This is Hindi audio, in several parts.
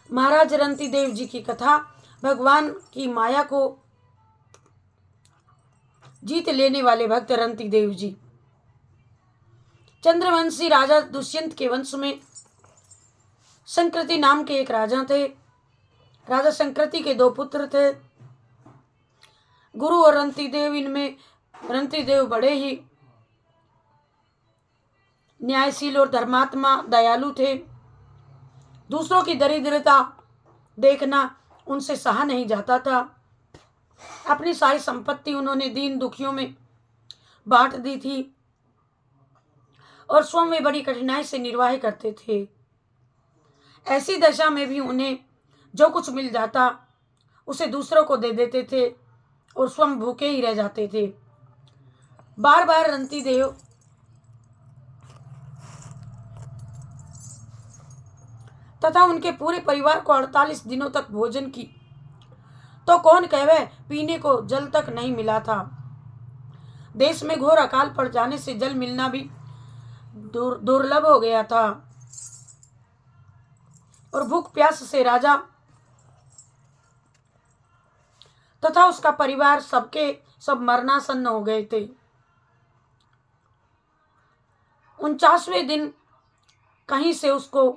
महाराज रंती देव जी की कथा। भगवान की माया को जीत लेने वाले भक्त रंती देव जी। चंद्रवंशी राजा दुष्यंत के वंश में संकृति नाम के एक राजा थे। राजा संकृति के दो पुत्र थे, गुरु और रंती देव। इनमें रंती देव बड़े ही न्यायशील और धर्मात्मा दयालु थे। दूसरों की दरिद्रता देखना उनसे सहा नहीं जाता था। अपनी सारी संपत्ति उन्होंने दीन दुखियों में बांट दी थी और स्वयं वे बड़ी कठिनाई से निर्वाह करते थे। ऐसी दशा में भी उन्हें जो कुछ मिल जाता उसे दूसरों को दे देते थे और स्वयं भूखे ही रह जाते थे। बार बार रंती देव तथा उनके पूरे परिवार को 48 दिनों तक भोजन की तो कौन कहवे पीने को जल तक नहीं मिला था। देश में घोर अकाल पड़ जाने से जल मिलना भी दुर्लभ हो गया था और भूख प्यास से राजा तथा उसका परिवार सबके सब मरणासन्न हो गए थे। 49वें दिन कहीं से उसको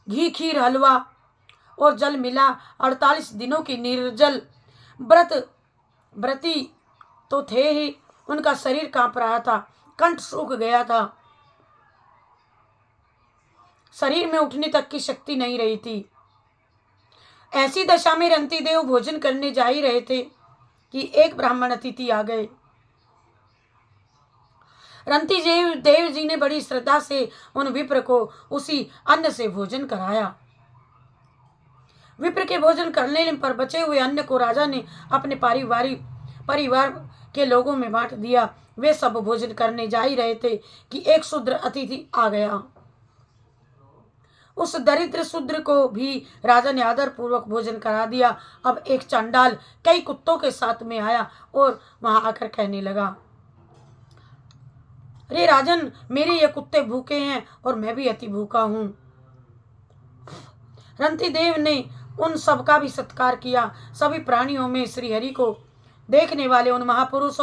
घी खीर हलवा और जल मिला। 48 दिनों की निर्जल व्रती तो थे ही, उनका शरीर कांप रहा था, कंठ सूख गया था, शरीर में उठने तक की शक्ति नहीं रही थी। ऐसी दशा में रंती देव भोजन करने जा ही रहे थे कि एक ब्राह्मण अतिथि आ गए। रंती देव जी ने बड़ी श्रद्धा से उन विप्र को उसी अन्न से भोजन कराया। विप्र के भोजन करने पर बचे हुए अन्न को राजा ने अपने परिवार के लोगों में बांट दिया। वे सब भोजन करने जा ही रहे थे कि एक शूद्र अतिथि आ गया। उस दरिद्र शूद्र को भी राजा ने आदर पूर्वक भोजन करा दिया। अब एक चांडाल कई कुत्तों के साथ में आया और वहां आकर कहने लगा, अरे राजन, मेरे ये कुत्ते भूखे हैं और मैं भी अति भूखा हूं। रंती देव ने उन सब का भी सत्कार किया। सभी प्राणियों में श्री हरि को देखने वाले उन महापुरुष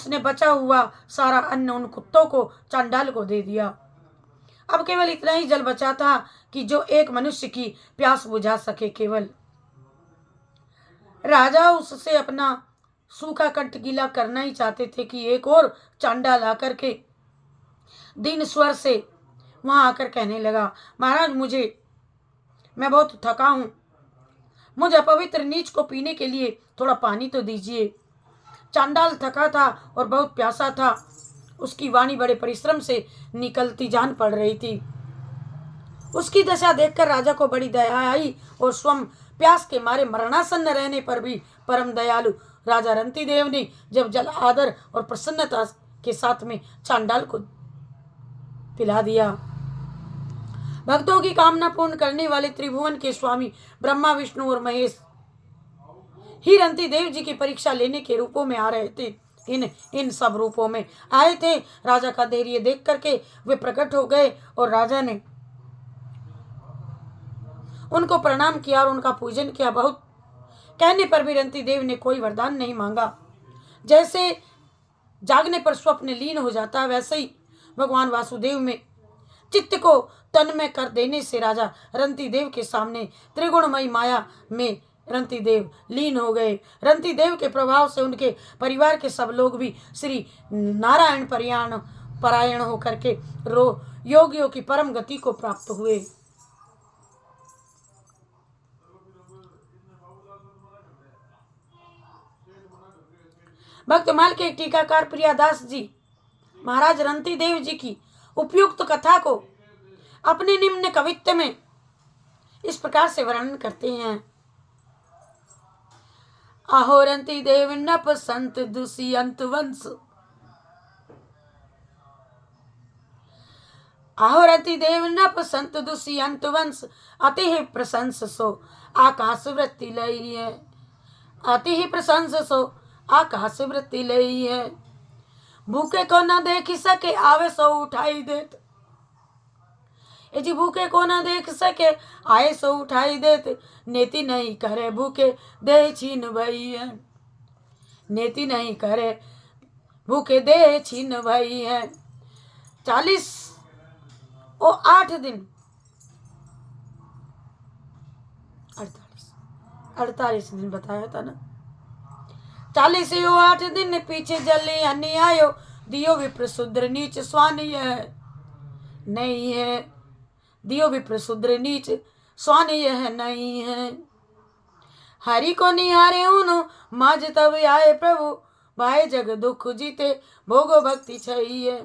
ने बचा हुआ सारा अन्न उन कुत्तों को चांडाल को दे दिया। अब केवल इतना ही जल बचा था कि जो एक मनुष्य की प्यास बुझा सके। केवल राजा उससे अपना सूखा कंठ गीला करना ही चाहते थे कि एक और चांडाल आकर के दीन स्वर से वहां आकर कहने लगा, महाराज मैं बहुत थका हूं, मुझे अपवित्र नीच को पीने के लिए थोड़ा पानी तो दीजिए। चांडाल थका था और बहुत प्यासा था। उसकी वाणी बड़े परिश्रम से निकलती जान पड़ रही थी। उसकी दशा देखकर राजा को बड़ी दया आई और स्वयं प्यास के मारे मरणासन्न रहने पर भी परम दयालु राजा रंती देव ने जब जल आदर और प्रसन्नता के साथ में चांडाल को पिला दिया। भक्तों की कामना पूर्ण करने वाले त्रिभुवन के स्वामी ब्रह्मा विष्णु और महेश ही रंती देव जी की परीक्षा लेने के रूपों में आ रहे थे। इन सब रूपों में आए थे। राजा का धैर्य देख करके वे प्रकट हो गए और राजा ने उनको प्रणाम किया और उनका पूजन किया। बहुत कहने पर भी रंती देव ने कोई वरदान नहीं मांगा। जैसे जागने पर स्वप्न लीन हो जाता, वैसे ही भगवान वासुदेव में चित्त को तन में कर देने से राजा रंती देव के सामने त्रिगुणमयी माया में रंती देव लीन हो गए। रंती देव के प्रभाव से उनके परिवार के सब लोग भी श्री नारायण परायण होकर के योगियों की परम गति को प्राप्त हुए। भक्तमाल के टीकाकार प्रियादास जी महाराज रंती देव जी की उपयुक्त कथा को अपने निम्न कवित्व में इस प्रकार से वर्णन करते हैं। आहो रंती देव नप संत दुष्यंत वंश, आहो रंती देव नप संत दुष्यंत वंश, अति ही प्रशंस सो आकाश वृत्ति लई है, अति ही प्रशंस सो आकाश वृत्ति लई है। भूखे को न देख सके आवे सो उठाई देत, ए जी भूखे को न देख सके, आए सो उठाई देते, नेति नहीं करे भूखे दे छीन भई है, नेति नहीं करे भूखे दे छीन भई है। 8 दिन 48 दिन बताया था ना। 48 दिन पीछे जले अन्य आयो, दियो विप्र शूद्र नीच स्वान यह नहीं है, दियो विप्र शूद्र नीच स्वान यह नहीं है। हरि को निहारे उनु माज तब आए प्रभु, भाई जग दुख जीते भोगो भक्ति चाहिए।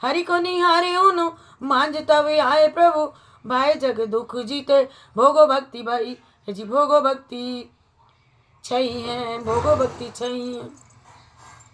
हरि को निहारे उनु मांझ तब आए प्रभु, भाई जग दुख जीते भोगो भक्ति भाई जी, भोगो भक्ति चाहिए, भोगो भक्ति चाहिए।